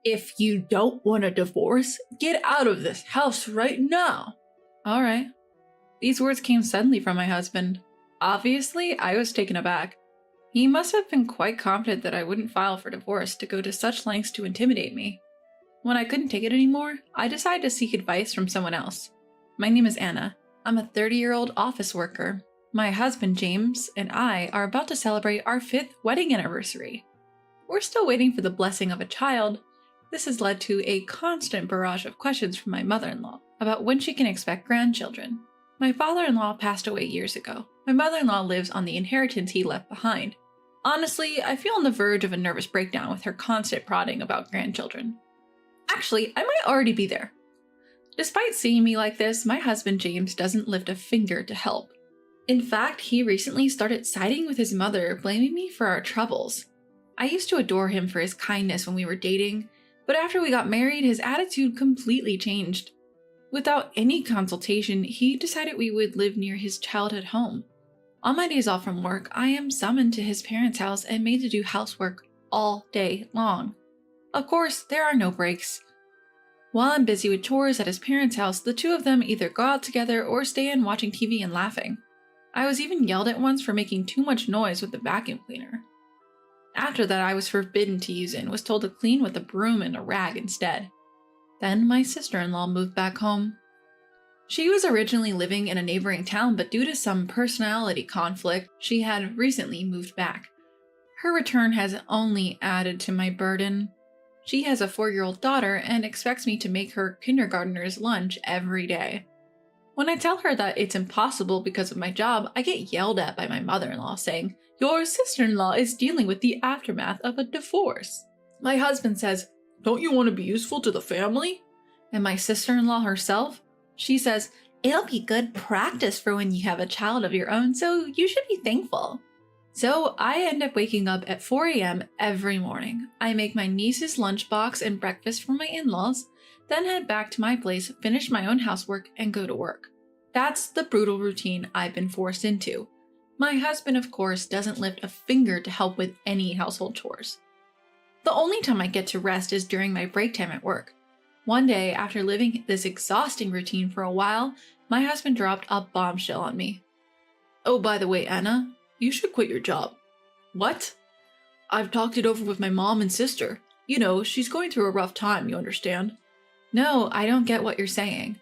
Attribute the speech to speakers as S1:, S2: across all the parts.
S1: If you don't want a divorce, get out of this house right now. All right. These words came suddenly from my husband. Obviously, I was taken aback. He must have been quite confident that I wouldn't file for divorce to go to such lengths to intimidate me. When I couldn't take it anymore, I decided to seek advice from someone else. My name is Anna. I'm a 30-year-old office worker. My husband, James, and I are about to celebrate our 5th wedding anniversary. We're still waiting for the blessing of a child. This has led to a constant barrage of questions from my mother-in-law about when she can expect grandchildren. My father-in-law passed away years ago. My mother-in-law lives on the inheritance he left behind. Honestly, I feel on the verge of a nervous breakdown with her constant prodding about grandchildren. Actually, I might already be there. Despite seeing me like this, my husband James doesn't lift a finger to help. In fact, he recently started siding with his mother, blaming me for our troubles. I used to adore him for his kindness when we were dating, but after we got married, his attitude completely changed. Without any consultation, he decided we would live near his childhood home. On my days off from work, I am summoned to his parents' house and made to do housework all day long. Of course, there are no breaks. While I'm busy with chores at his parents' house, the two of them either go out together or stay in watching TV and laughing. I was even yelled at once for making too much noise with the vacuum cleaner. After that, I was forbidden to use it and was told to clean with a broom and a rag instead. Then my sister-in-law moved back home. She was originally living in a neighboring town, but due to some personality conflict, she had recently moved back. Her return has only added to my burden. She has a 4-year-old daughter and expects me to make her kindergartner's lunch every day. When I tell her that it's impossible because of my job, I get yelled at by my mother-in-law saying, "Your sister-in-law is dealing with the aftermath of a divorce." My husband says, "Don't you want to be useful to the family?" And my sister-in-law herself, she says, "It'll be good practice for when you have a child of your own, so you should be thankful." So I end up waking up at 4 a.m. every morning. I make my niece's lunchbox and breakfast for my in-laws, then head back to my place, finish my own housework, and go to work. That's the brutal routine I've been forced into. My husband, of course, doesn't lift a finger to help with any household chores. The only time I get to rest is during my break time at work. One day, after living this exhausting routine for a while, my husband dropped a bombshell on me. "Oh, by the way, Anna, you should quit your job." "What?" "I've talked it over with my mom and sister. You know, she's going through a rough time, you understand?" "No, I don't get what you're saying."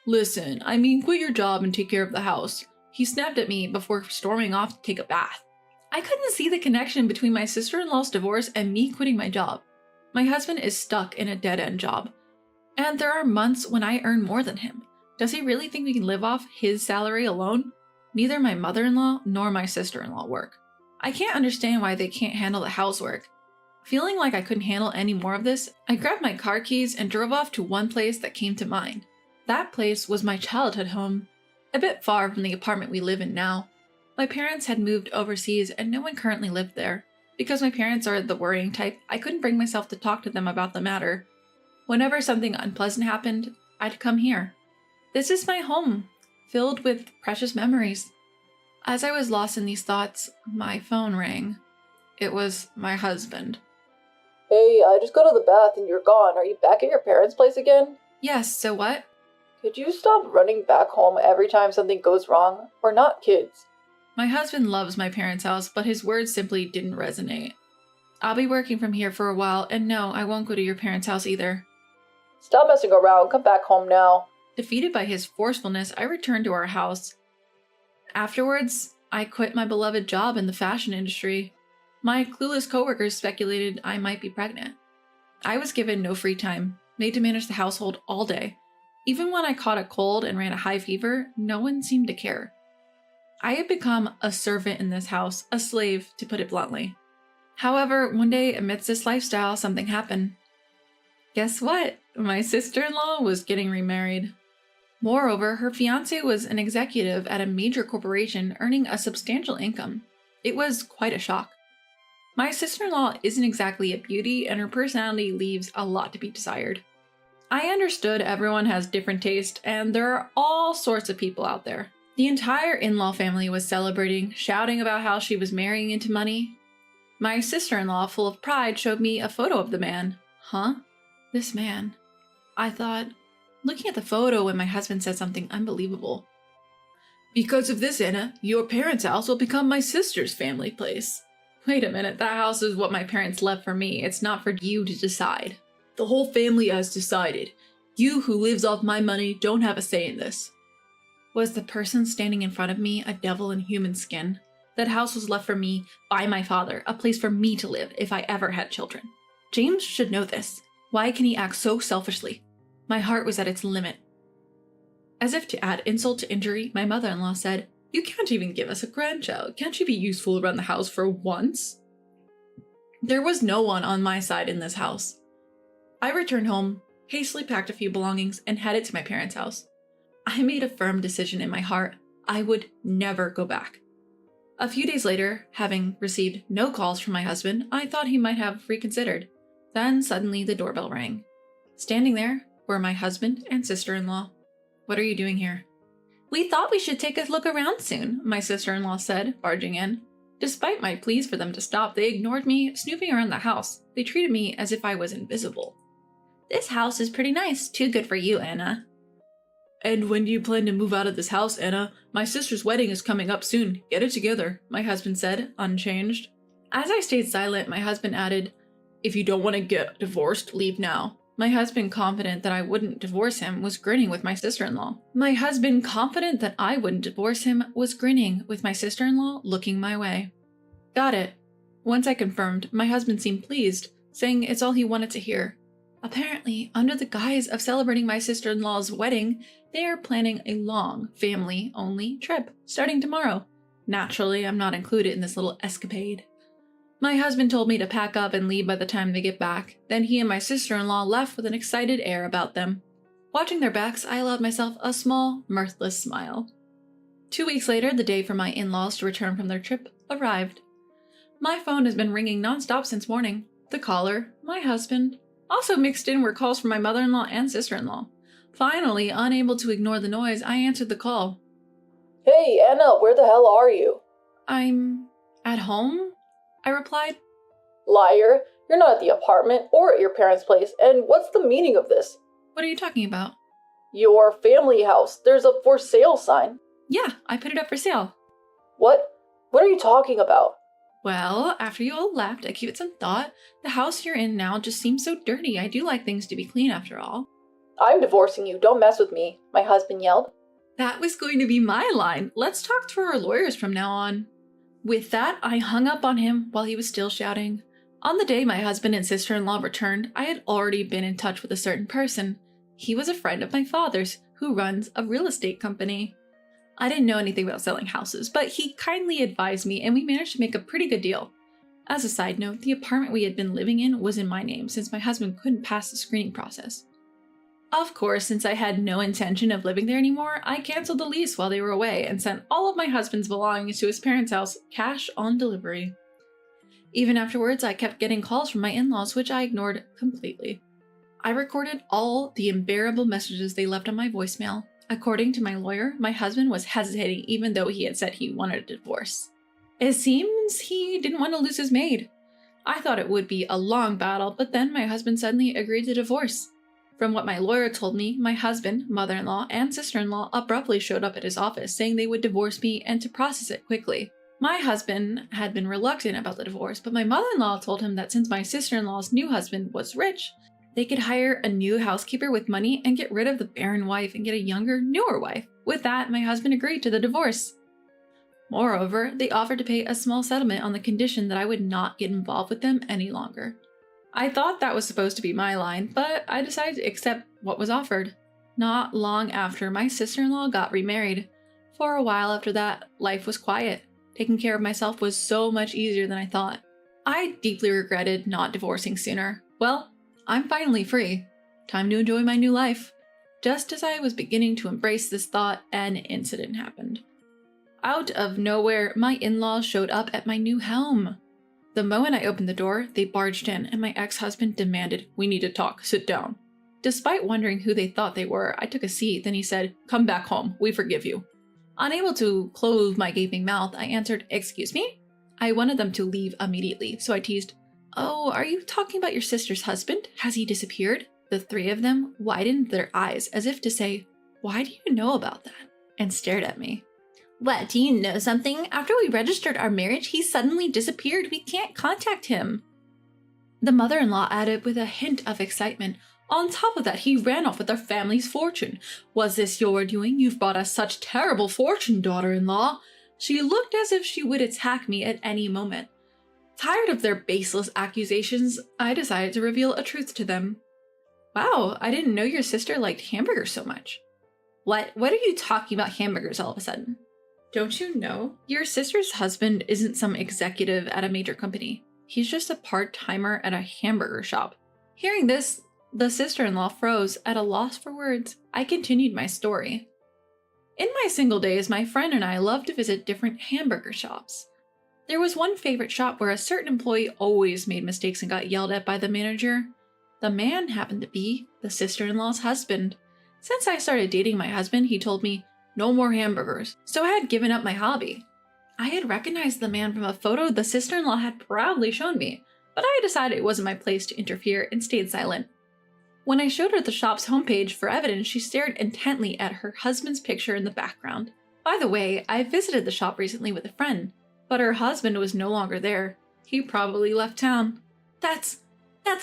S1: "Listen, I mean quit your job and take care of the house." He snapped at me before storming off to take a bath. I couldn't see the connection between my sister-in-law's divorce and me quitting my job. My husband is stuck in a dead-end job. And there are months when I earn more than him. Does he really think we can live off his salary alone? Neither my mother-in-law nor my sister-in-law work. I can't understand why they can't handle the housework. Feeling like I couldn't handle any more of this, I grabbed my car keys and drove off to one place that came to mind. That place was my childhood home, a bit far from the apartment we live in now. My parents had moved overseas and no one currently lived there. Because my parents are the worrying type, I couldn't bring myself to talk to them about the matter. Whenever something unpleasant happened, I'd come here. This is my home, filled with precious memories. As I was lost in these thoughts, my phone rang. It was my husband.
S2: "Hey, I just got to the bath and you're gone. Are you back at your parents' place again?"
S1: "Yes, so what?"
S2: "Could you stop running back home every time something goes wrong? We're not kids."
S1: My husband loves my parents' house, but his words simply didn't resonate. "I'll be working from here for a while, and no, I won't go to your parents' house either."
S2: "Stop messing around. Come back home now."
S1: Defeated by his forcefulness, I returned to our house. Afterwards, I quit my beloved job in the fashion industry. My clueless coworkers speculated I might be pregnant. I was given no free time, made to manage the household all day. Even when I caught a cold and ran a high fever, no one seemed to care. I had become a servant in this house, a slave, to put it bluntly. However, one day, amidst this lifestyle, something happened. Guess what? My sister-in-law was getting remarried. Moreover, her fiancé was an executive at a major corporation earning a substantial income. It was quite a shock. My sister-in-law isn't exactly a beauty, and her personality leaves a lot to be desired. I understood everyone has different tastes, and there are all sorts of people out there. The entire in-law family was celebrating, shouting about how she was marrying into money. My sister-in-law, full of pride, showed me a photo of the man. Huh? This man. I thought, looking at the photo when my husband said something unbelievable. Because of this, Anna, your parents' house will become my sister's family place. Wait a minute, that house is what my parents left for me. It's not for you to decide. The whole family has decided. You who lives off my money don't have a say in this. Was the person standing in front of me a devil in human skin? That house was left for me by my father, a place for me to live if I ever had children. James should know this. Why can he act so selfishly? My heart was at its limit. As if to add insult to injury, my mother-in-law said, "You can't even give us a grandchild. Can't you be useful around the house for once?" There was no one on my side in this house. I returned home, hastily packed a few belongings, and headed to my parents' house. I made a firm decision in my heart. I would never go back. A few days later, having received no calls from my husband, I thought he might have reconsidered. Then suddenly the doorbell rang. Standing there were my husband and sister-in-law. "What are you doing here?" "We thought we should take a look around soon," my sister-in-law said, barging in. Despite my pleas for them to stop, they ignored me, snooping around the house. They treated me as if I was invisible. "This house is pretty nice. Too good for you, Anna." "And when do you plan to move out of this house, Anna? My sister's wedding is coming up soon. Get it together," my husband said, unchanged. As I stayed silent, my husband added, "If you don't want to get divorced, leave now." My husband, confident that I wouldn't divorce him, was grinning with my sister-in-law. Looking my way. Got it. Once I confirmed, my husband seemed pleased, saying it's all he wanted to hear. Apparently, under the guise of celebrating my sister-in-law's wedding, they are planning a long, family-only trip, starting tomorrow. Naturally, I'm not included in this little escapade. My husband told me to pack up and leave by the time they get back. Then he and my sister-in-law left with an excited air about them. Watching their backs, I allowed myself a small, mirthless smile. 2 weeks later, the day for my in-laws to return from their trip arrived. My phone has been ringing nonstop since morning. The caller, my husband. Also mixed in were calls from my mother-in-law and sister-in-law. Finally, unable to ignore the noise, I answered the call.
S2: "Hey, Anna, where the hell are you?"
S1: "I'm at home?" I replied.
S2: "Liar, you're not at the apartment or at your parents' place, and what's the meaning of this?"
S1: "What are you talking about?"
S2: "Your family house. There's a for sale sign."
S1: "Yeah, I put it up for sale."
S2: What? What are you talking about?"
S1: "Well, after you all left, I gave it some thought. The house you're in now just seems so dirty. I do like things to be clean after all."
S2: "I'm divorcing you. Don't mess with me," my husband yelled.
S1: That was going to be my line. "Let's talk to our lawyers from now on." With that, I hung up on him while he was still shouting. On the day my husband and sister-in-law returned, I had already been in touch with a certain person. He was a friend of my father's, who runs a real estate company. I didn't know anything about selling houses, but he kindly advised me and we managed to make a pretty good deal. As a side note, the apartment we had been living in was in my name since my husband couldn't pass the screening process. Of course, since I had no intention of living there anymore, I canceled the lease while they were away and sent all of my husband's belongings to his parents' house, cash on delivery. Even afterwards, I kept getting calls from my in-laws, which I ignored completely. I recorded all the unbearable messages they left on my voicemail. According to my lawyer, my husband was hesitating even though he had said he wanted a divorce. It seems he didn't want to lose his maid. I thought it would be a long battle, but then my husband suddenly agreed to divorce. From what my lawyer told me, my husband, mother-in-law, and sister-in-law abruptly showed up at his office saying they would divorce me and to process it quickly. My husband had been reluctant about the divorce, but my mother-in-law told him that since my sister-in-law's new husband was rich, they could hire a new housekeeper with money and get rid of the barren wife and get a younger, newer wife. With that, my husband agreed to the divorce. Moreover, they offered to pay a small settlement on the condition that I would not get involved with them any longer. I thought that was supposed to be my line, but I decided to accept what was offered. Not long after, my sister-in-law got remarried. For a while after that, life was quiet. Taking care of myself was so much easier than I thought. I deeply regretted not divorcing sooner. Well, I'm finally free. Time to enjoy my new life. Just as I was beginning to embrace this thought, an incident happened. Out of nowhere, my in-laws showed up at my new home. The moment I opened the door, they barged in, and my ex-husband demanded, "We need to talk, sit down." Despite wondering who they thought they were, I took a seat, then he said, "Come back home, we forgive you." Unable to close my gaping mouth, I answered, "Excuse me?" I wanted them to leave immediately, so I teased, "Oh, are you talking about your sister's husband? Has he disappeared?" The three of them widened their eyes as if to say, "Why do you know about that?" and stared at me. "What, do you know something? After we registered our marriage, he suddenly disappeared. We can't contact him." The mother-in-law added with a hint of excitement, "On top of that, he ran off with our family's fortune. Was this your doing? You've brought us such terrible fortune, daughter-in-law." She looked as if she would attack me at any moment. Tired of their baseless accusations, I decided to reveal a truth to them. "Wow, I didn't know your sister liked hamburgers so much." What are you talking about hamburgers all of a sudden?" "Don't you know? Your sister's husband isn't some executive at a major company. He's just a part-timer at a hamburger shop." Hearing this, the sister-in-law froze at a loss for words. I continued my story. "In my single days, my friend and I loved to visit different hamburger shops. There was one favorite shop where a certain employee always made mistakes and got yelled at by the manager. The man happened to be the sister-in-law's husband. Since I started dating my husband, he told me, 'No more hamburgers,' so I had given up my hobby. I had recognized the man from a photo the sister-in-law had proudly shown me, but I decided it wasn't my place to interfere and stayed silent. When I showed her the shop's homepage for evidence, she stared intently at her husband's picture in the background. By the way, I visited the shop recently with a friend, but her husband was no longer there. He probably left town." That's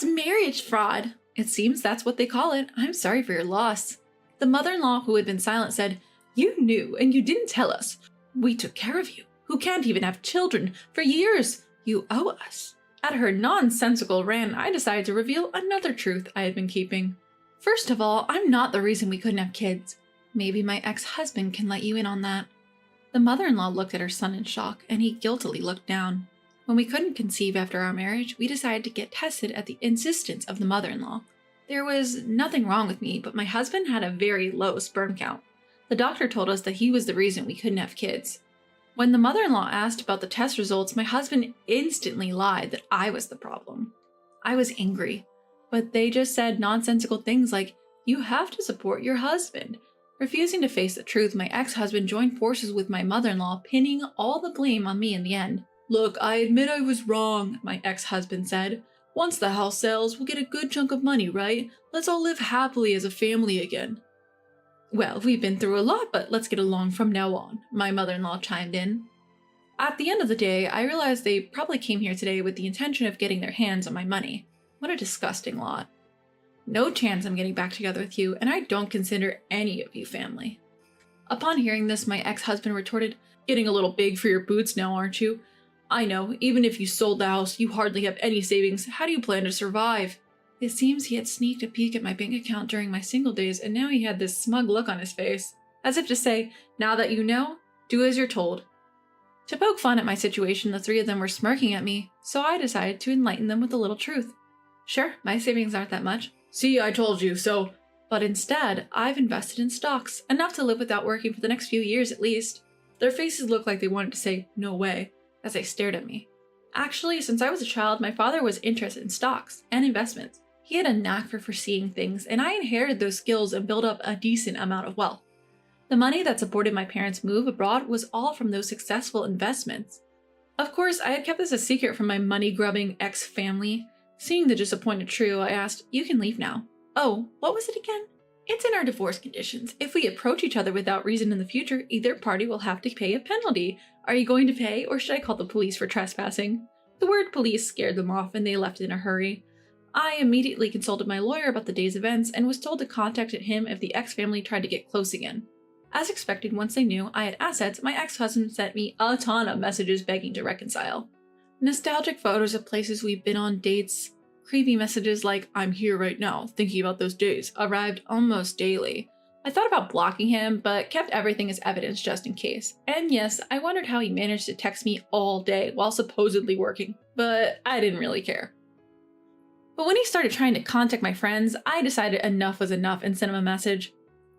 S1: marriage fraud." "It seems that's what they call it. I'm sorry for your loss." The mother-in-law, who had been silent, said, "You knew and you didn't tell us. We took care of you, who can't even have children, for years. You owe us." At her nonsensical rant, I decided to reveal another truth I had been keeping. "First of all, I'm not the reason we couldn't have kids. Maybe my ex-husband can let you in on that." The mother-in-law looked at her son in shock, and he guiltily looked down. When we couldn't conceive after our marriage, we decided to get tested at the insistence of the mother-in-law. There was nothing wrong with me, but my husband had a very low sperm count. The doctor told us that he was the reason we couldn't have kids. When the mother-in-law asked about the test results, my husband instantly lied that I was the problem. I was angry, but they just said nonsensical things like, "You have to support your husband." Refusing to face the truth, my ex-husband joined forces with my mother-in-law, pinning all the blame on me in the end. "Look, I admit I was wrong," my ex-husband said. "Once the house sells, we'll get a good chunk of money, right? Let's all live happily as a family again." "Well, we've been through a lot, but let's get along from now on," my mother-in-law chimed in. At the end of the day, I realized they probably came here today with the intention of getting their hands on my money. What a disgusting lot. No chance I'm getting back together with you, and I don't consider any of you family. Upon hearing this, my ex-husband retorted, "Getting a little big for your boots now, aren't you? I know, even if you sold the house, you hardly have any savings. How do you plan to survive?" It seems he had sneaked a peek at my bank account during my single days, and now he had this smug look on his face, as if to say, "Now that you know, do as you're told." To poke fun at my situation, the three of them were smirking at me, so I decided to enlighten them with a little truth. "Sure, my savings aren't that much." "See, I told you so." "But instead, I've invested in stocks, enough to live without working for the next few years at least." Their faces looked like they wanted to say, "No way," as they stared at me. Actually, since I was a child, my father was interested in stocks and investments. He had a knack for foreseeing things, and I inherited those skills and built up a decent amount of wealth. The money that supported my parents' move abroad was all from those successful investments. Of course, I had kept this a secret from my money-grubbing ex-family. Seeing the disappointed trio, I asked, "You can leave now." "Oh, what was it again?" "It's in our divorce conditions. If we approach each other without reason in the future, either party will have to pay a penalty. Are you going to pay, or should I call the police for trespassing?" The word police scared them off, and they left in a hurry. I immediately consulted my lawyer about the day's events and was told to contact him if the ex-family tried to get close again. As expected, once they knew I had assets, my ex-husband sent me a ton of messages begging to reconcile. Nostalgic photos of places we've been on, dates, creepy messages like, "I'm here right now, thinking about those days," arrived almost daily. I thought about blocking him, but kept everything as evidence just in case. And yes, I wondered how he managed to text me all day while supposedly working, but I didn't really care. But when he started trying to contact my friends, I decided enough was enough and sent him a message.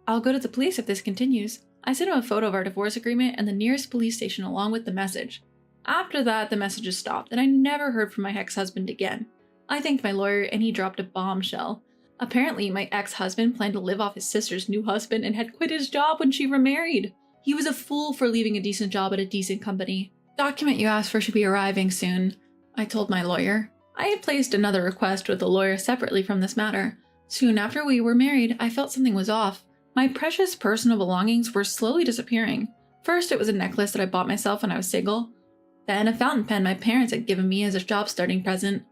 S1: "I'll go to the police if this continues." I sent him a photo of our divorce agreement and the nearest police station along with the message. After that, the messages stopped, and I never heard from my ex-husband again. I thanked my lawyer, and he dropped a bombshell. Apparently, my ex-husband planned to live off his sister's new husband and had quit his job when she remarried. He was a fool for leaving a decent job at a decent company. "Document you asked for should be arriving soon," I told my lawyer. I had placed another request with the lawyer separately from this matter. Soon after we were married, I felt something was off. My precious personal belongings were slowly disappearing. First, it was a necklace that I bought myself when I was single. Then a fountain pen my parents had given me as a job starting present.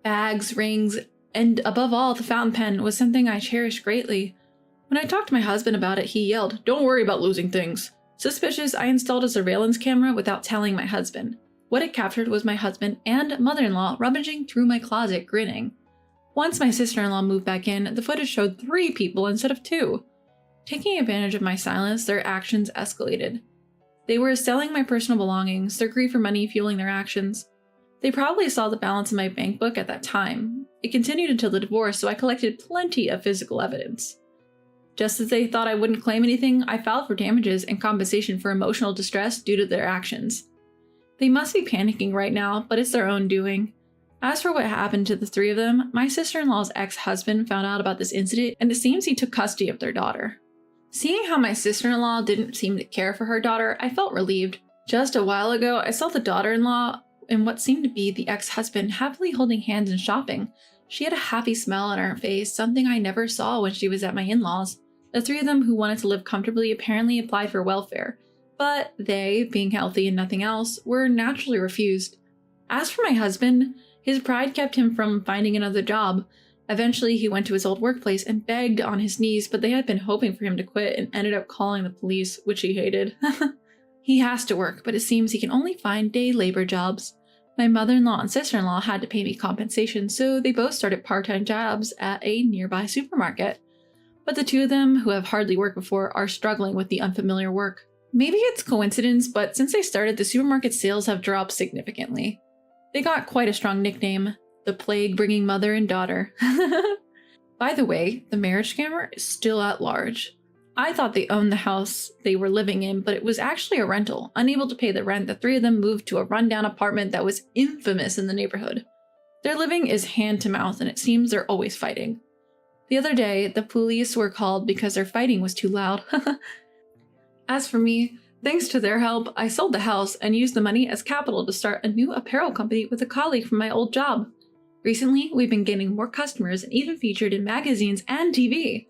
S1: Bags, rings, and above all, the fountain pen was something I cherished greatly. When I talked to my husband about it, he yelled, "Don't worry about losing things." Suspicious, I installed a surveillance camera without telling my husband. What it captured was my husband and mother-in-law rummaging through my closet, grinning. Once my sister-in-law moved back in, the footage showed 3 people instead of 2. Taking advantage of my silence, their actions escalated. They were selling my personal belongings, their greed for money fueling their actions. They probably saw the balance in my bank book at that time. It continued until the divorce, so I collected plenty of physical evidence. Just as they thought I wouldn't claim anything, I filed for damages and compensation for emotional distress due to their actions. They must be panicking right now, but it's their own doing. As for what happened to the 3 of them, my sister-in-law's ex-husband found out about this incident, and it seems he took custody of their daughter. Seeing how my sister-in-law didn't seem to care for her daughter, I felt relieved. Just a while ago, I saw the daughter-in-law and what seemed to be the ex-husband happily holding hands and shopping. She had a happy smile on her face, something I never saw when she was at my in-laws. The 3 of them who wanted to live comfortably apparently applied for welfare, but they, being healthy and nothing else, were naturally refused. As for my husband, his pride kept him from finding another job. Eventually, he went to his old workplace and begged on his knees, but they had been hoping for him to quit and ended up calling the police, which he hated. He has to work, but it seems he can only find day labor jobs. My mother-in-law and sister-in-law had to pay me compensation, so they both started part-time jobs at a nearby supermarket. But the 2 of them, who have hardly worked before, are struggling with the unfamiliar work. Maybe it's coincidence, but since they started, the supermarket sales have dropped significantly. They got quite a strong nickname, the plague-bringing mother and daughter. By the way, the marriage scammer is still at large. I thought they owned the house they were living in, but it was actually a rental. Unable to pay the rent, the 3 of them moved to a rundown apartment that was infamous in the neighborhood. Their living is hand to mouth, and it seems they're always fighting. The other day, the police were called because their fighting was too loud. As for me, thanks to their help, I sold the house and used the money as capital to start a new apparel company with a colleague from my old job. Recently, we've been getting more customers and even featured in magazines and TV.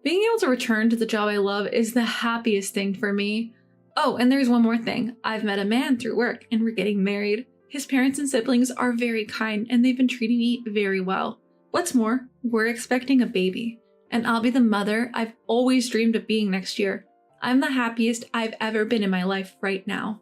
S1: Being able to return to the job I love is the happiest thing for me. Oh, and there's one more thing. I've met a man through work and we're getting married. His parents and siblings are very kind and they've been treating me very well. What's more, we're expecting a baby, and I'll be the mother I've always dreamed of being next year. I'm the happiest I've ever been in my life right now.